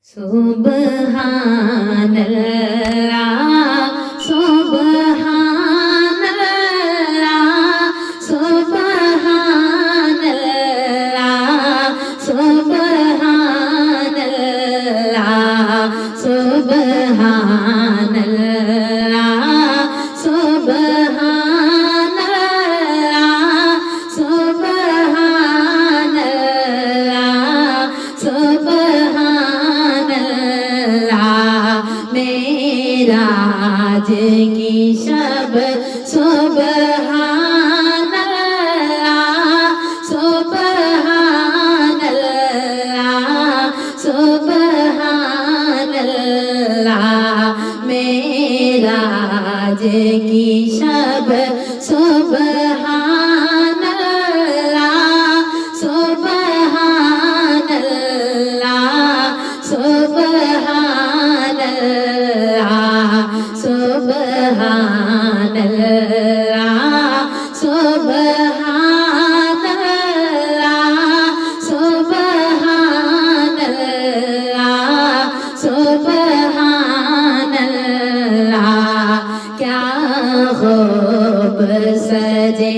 سبحان اللہ سبحان اللہ سبحان اللہ سبحان اللہ سبحان اللہ سبحان اللہ سبحان اللہ سبحان اللہ معراج کی شب سبحان اللہ سبحان اللہ سبحان اللہ معراج کی شب سبحان اللہ سبحان اللہ سبحان اللہ سبحان اللہ سبحان اللہ سبحان اللہ سبحان اللہ کیا خوب سجے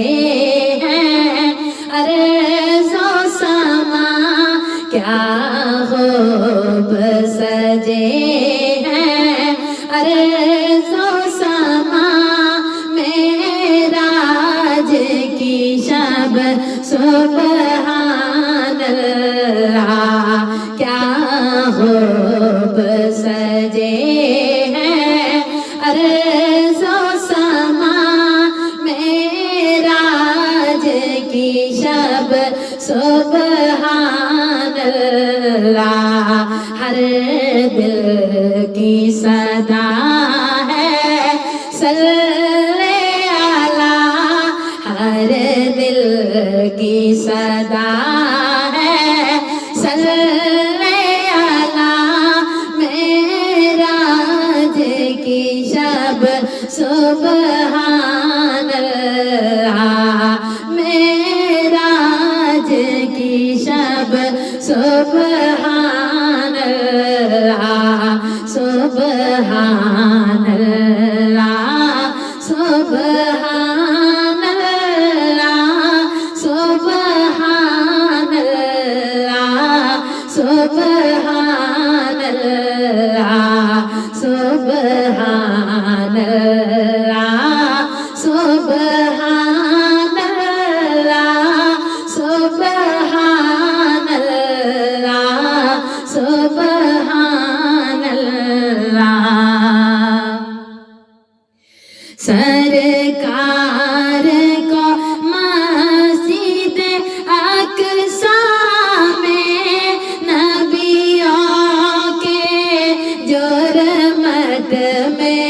ہیں عرض و سما کیا خوب سجے ہیں عرض و سما معراج کی شب سبحان اللہ کیا خوب سجے ہیں عرض و سما معراج کی شب سبحان اللہ ہر دل کی صدا ہے صلی اللہ ہر دل کی صدا ہے صلی اللہ معراج کی شب سبحان اللہ معراج کی شب سبحان اللہ سبحان اللہ سبحان اللہ سبحان اللہ سبحان اللہ سبحان اللہ سبحان اللہ سبحان اللہ سبحان اللہ سرکار کو مسجد اقصی میں نبیوں کے جرمت میں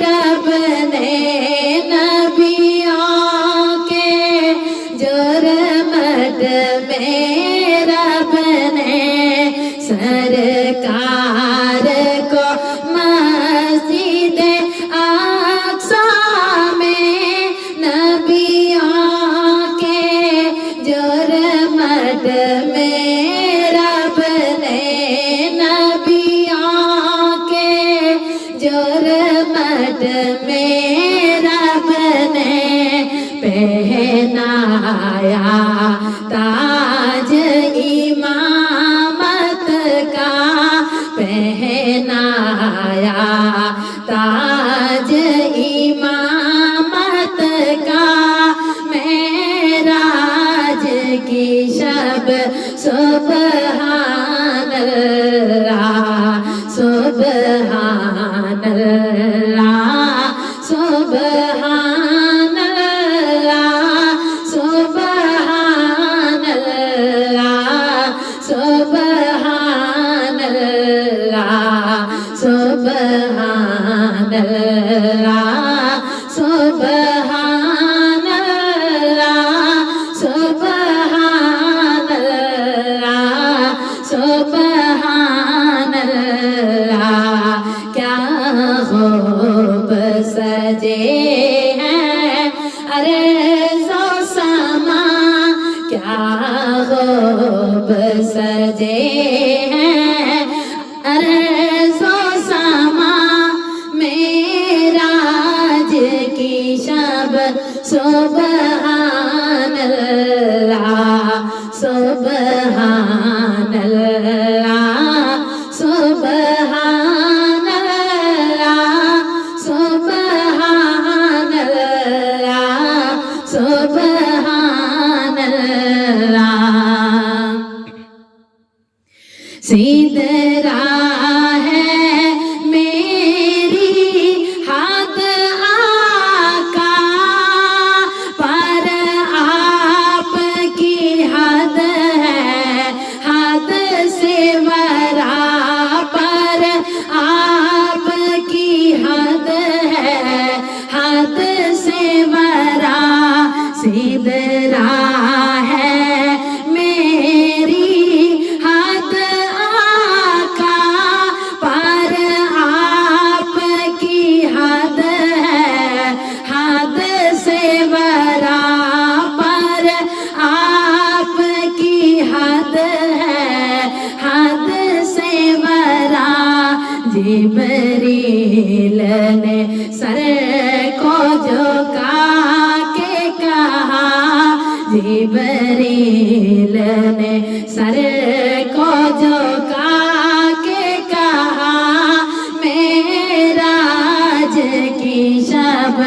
رب نے نبیوں کے جرمت میں رب نے سرکار کو مسجد اقصی میں نبیوں کے جرمت میں رب نے نبیوں کے جرمت میں رب نے پہنایا تاج امامت کا پہنایا تاج امامت کا معراج کی شب سبحان اللہ سبحان اللہ سبحان اللہ سبحان اللہ سبحان اللہ سبحان اللہ سبحان اللہ سدرا ہے میری حد آقا پر آپ کی حد ہے حد سے ورا پر آپ کی حد ہے حد سے ورا سدرا ہے میری حد آقا پر آپ کی حد ہے حد سے ورا پر آپ کی حد ہے حد سے ورا جبریل نے سر کو جھکا کے کہا جبریل نے سر کو جھکا کے کہا معراج کی شب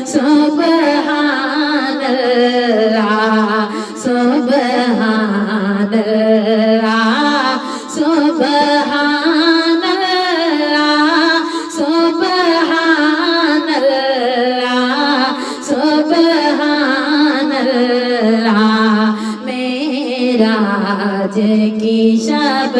سبحان اللہ سبحان اللہ سبحان اللہ سبحان اللہ سبحان اللہ معراج کی شب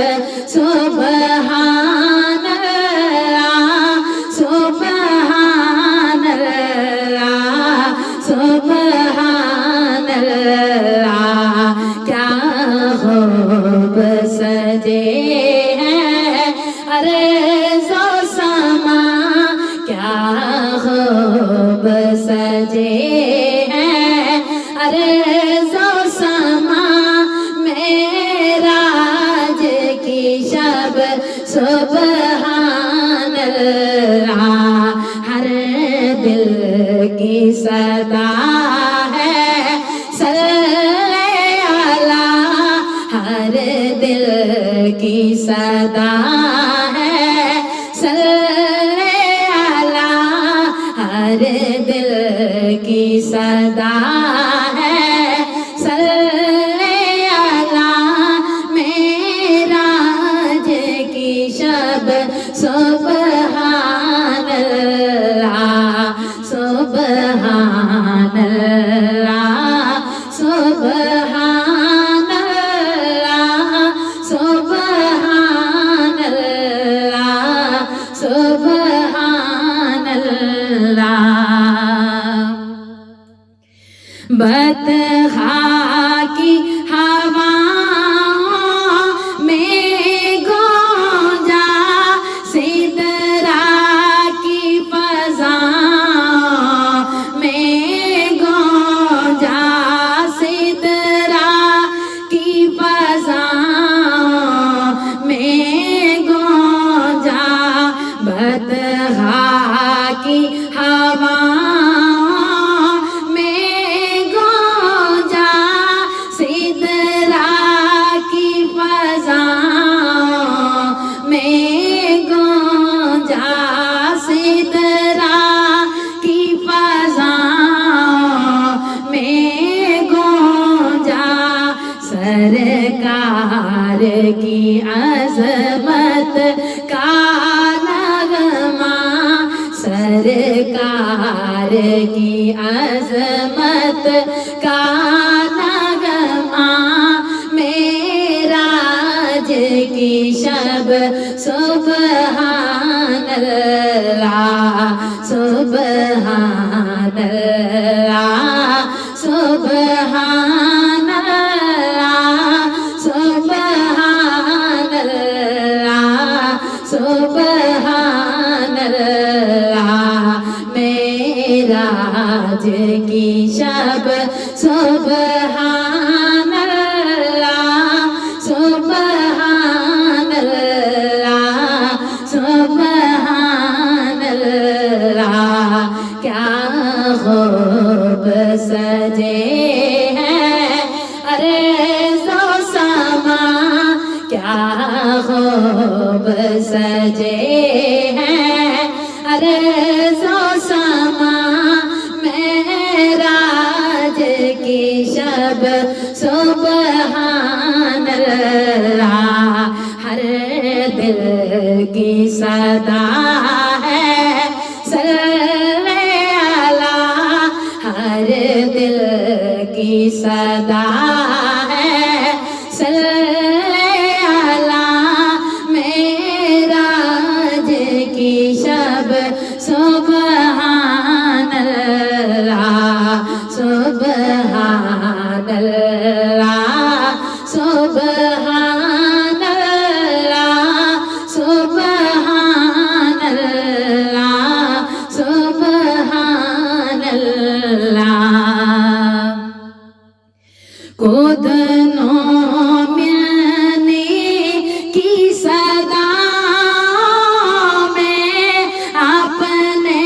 سبحان اللہ سبحان اللہ سبحان اللہ کیا خوب سجے ہیں ارض و سما کیا خوب سجے ہیں ارض و سما معراج کی شب سبحان اللہ ہر دل کی صدا ہے صلی اللہ ہر دل کی صدا ہے صلی اللہ ہر دل کی صدا ہے صلی اللہ معراج کی شب سبحان اللہ سبحان اللہ سبحان اللہ سبحان اللہ سبحان اللہ بطحا کی ہواؤں میں گونجا سدرا کی فضاؤں میں گونجا سدرا کی فضاؤں میں گونجا بطحا کی ہواؤں سرکار کی عظمت کا نغمہ سرکار کی عظمت کا نغمہ معراج کی شب سبحان اللہ سبحان اللہ سبحان سبحان اللہ سبحان اللہ معراج کی شب سبحان اللہ سبحان اللہ سبحان اللہ کیا خوب سجے ہیں عرض و سما معراج کی شب سبحان اللہ ہر دل کی صدا ہے صلی اللہ ہر دل کی صدا ہے صلی اللہ معراج کی شب سبحان اللہ سبحان اللہ سبحان اللہ سبحان اللہ سبحان اللہ خود نومینی کی صدا میں اپنے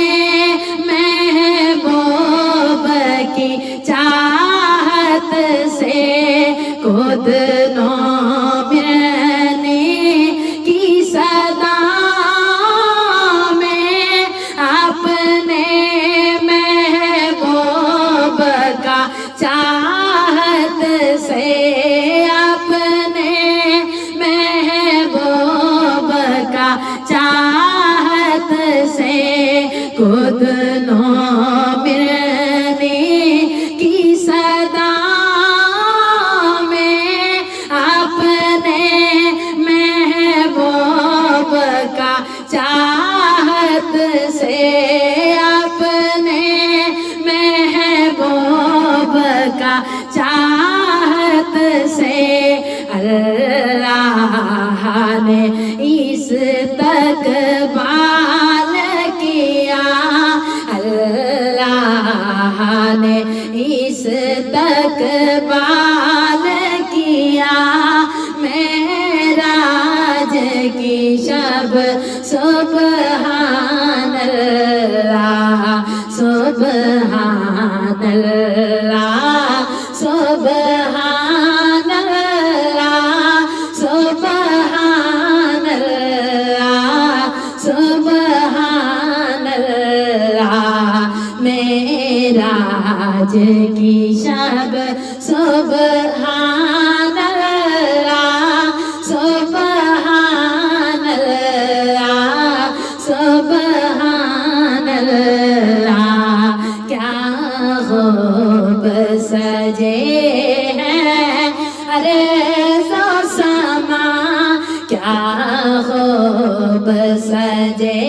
محبوب کی چاہت سے خود نومینی کی صدا میں اپنے محبوب کا چاہت سے اپنے محبوب کا چاہت سے خود نومینی کی صدا میں اپنے محبوب کا چاہت سے اپنے محبوب کا چاہت سے اللہ نے اس تک بال کیا اللہ نے اس تک بال کیا معراج کی شب سبحان اللہ سبحان اللہ سبحان اللہ سبحان اللہ سبحان اللہ معراج کی شب سبحان اللہ سبحان اللہ سبحان اللہ کیا خوب سجے ہیں عرض و سما کیا خوب سجے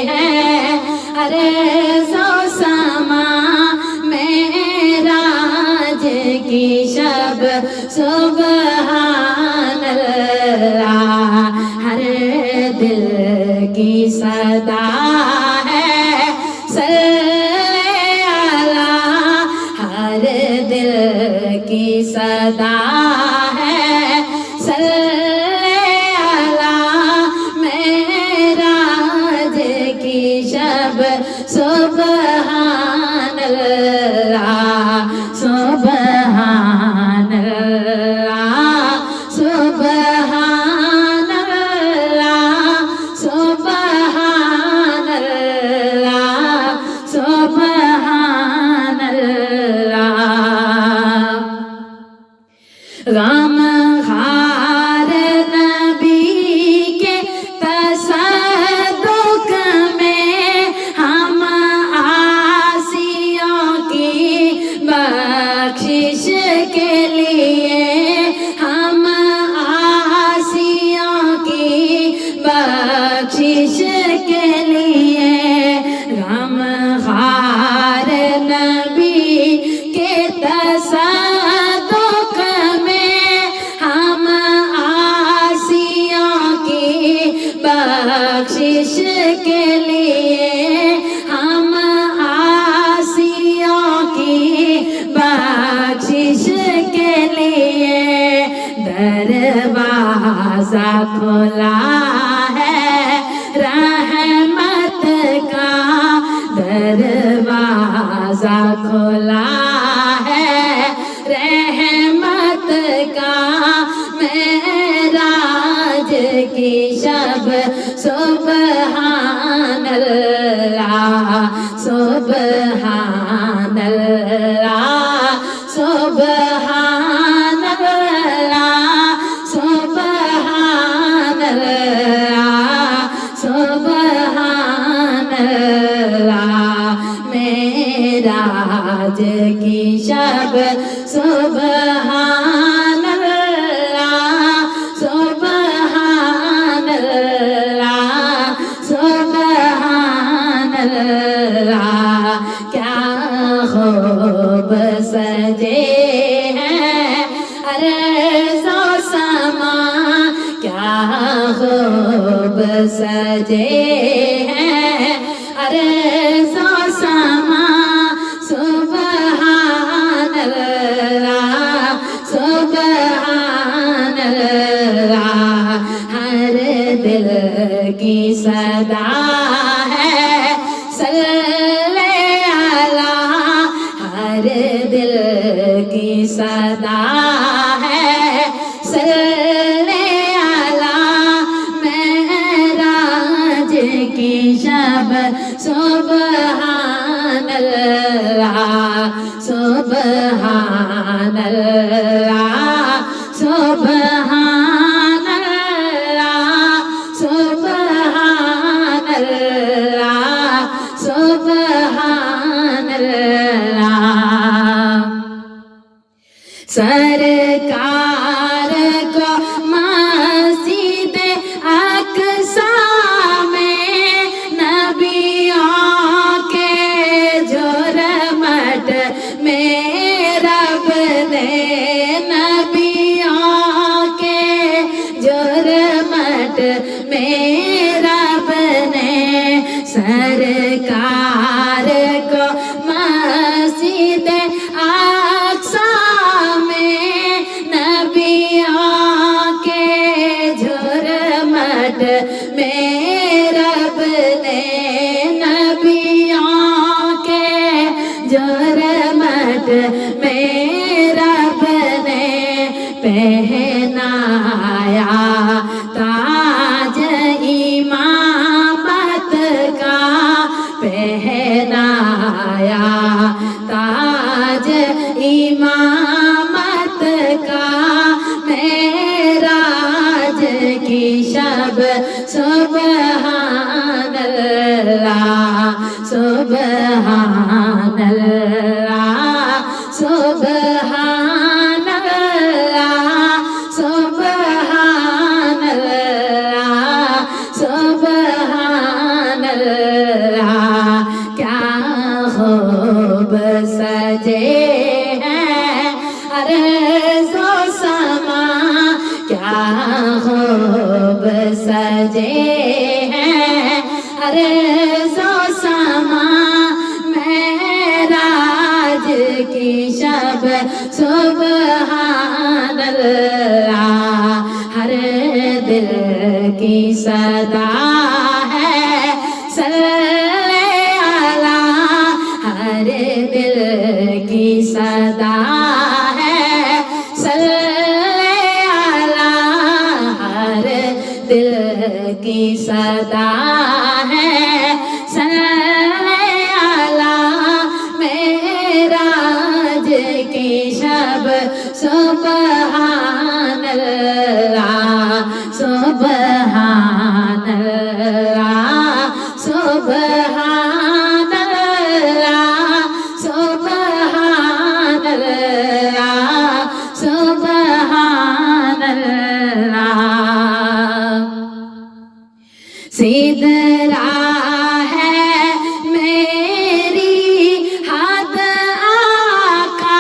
ہیں عرض و سما معراج کی شب سبحان اللہ ہر دل کی صدا ہے صلی اللہ ہر دل کی صدا ہے صلی اللہ معراج کی شب سبحان اللہ سبحان اللہ سبحان اللہ سبحان اللہ سبحان اللہ غم خار نبی کے تصدق میں ہم عاصیوں کی بخشش کے لیے ہم عاصیوں کی بخشش کے لیے غم خار نبی کے تصدق میں ہم عاصیوں کی بخشش کے لیے ہم عاصیوں کی بخشش کے لیے دروازہ کھلا ہے رحمت کا دروازہ کھلا ہے رحمت کا معراج کی شب سبحان اللہ سبحان اللہ سبحان اللہ سبحان اللہ سبحان اللہ معراج کی شب سبحان اللہ سبحان اللہ سبحان اللہ کیا خوب سجے ہیں عرض و سما کیا خوب سجے ہیں عرض و سما سبحان اللہ سبحان اللہ ہر دل کی صدا ہے صلی اللہ ہر دل کی صدا ہے صلی اللہ معراج کی شب سبحان اللہ سبحان اللہ سبحان اللہ سبحان اللہ سبحان اللہ سرکار کو مسجد اقصی میں نبیوں کے جرمٹ میں رب نے نبیوں کے جرمٹ میں رب نے سرکار کو مسجد اقصی میں نبیوں کے جرمٹ میں رب نے نبیوں کے جرمٹ میں رب نے پہنایا تاج امامت کا پہنایا تاج امامت کا معراج کی شب سبحان اللہ سبحان اللہ سبحان اللہ سبحان اللہ سبحان اللہ کیا خوب سجے ہیں عرض و سما کیا خوب سجے ہیں عرض و سما معراج کی شب سبحان اللہ ہر دل کی صدا ہے صلی اللہ ہر دل کی صدا ہے صلی اللہ ہر دل کی صدا ہے صلی اللہ معراج کی شب سبحان اللہ سبحان اللہ سبحان اللہ سبحان اللہ سبحان اللہ سدرا ہے میری حد آقا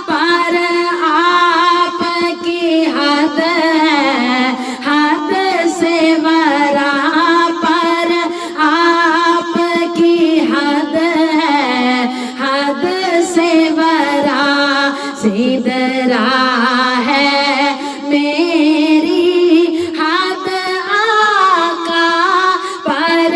پر آپ کی حد ہے حد سے ورا پر آپ کی حد ہے حد سے ورا سدرا ہے میری حد آقا پر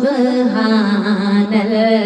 سبحان اللہ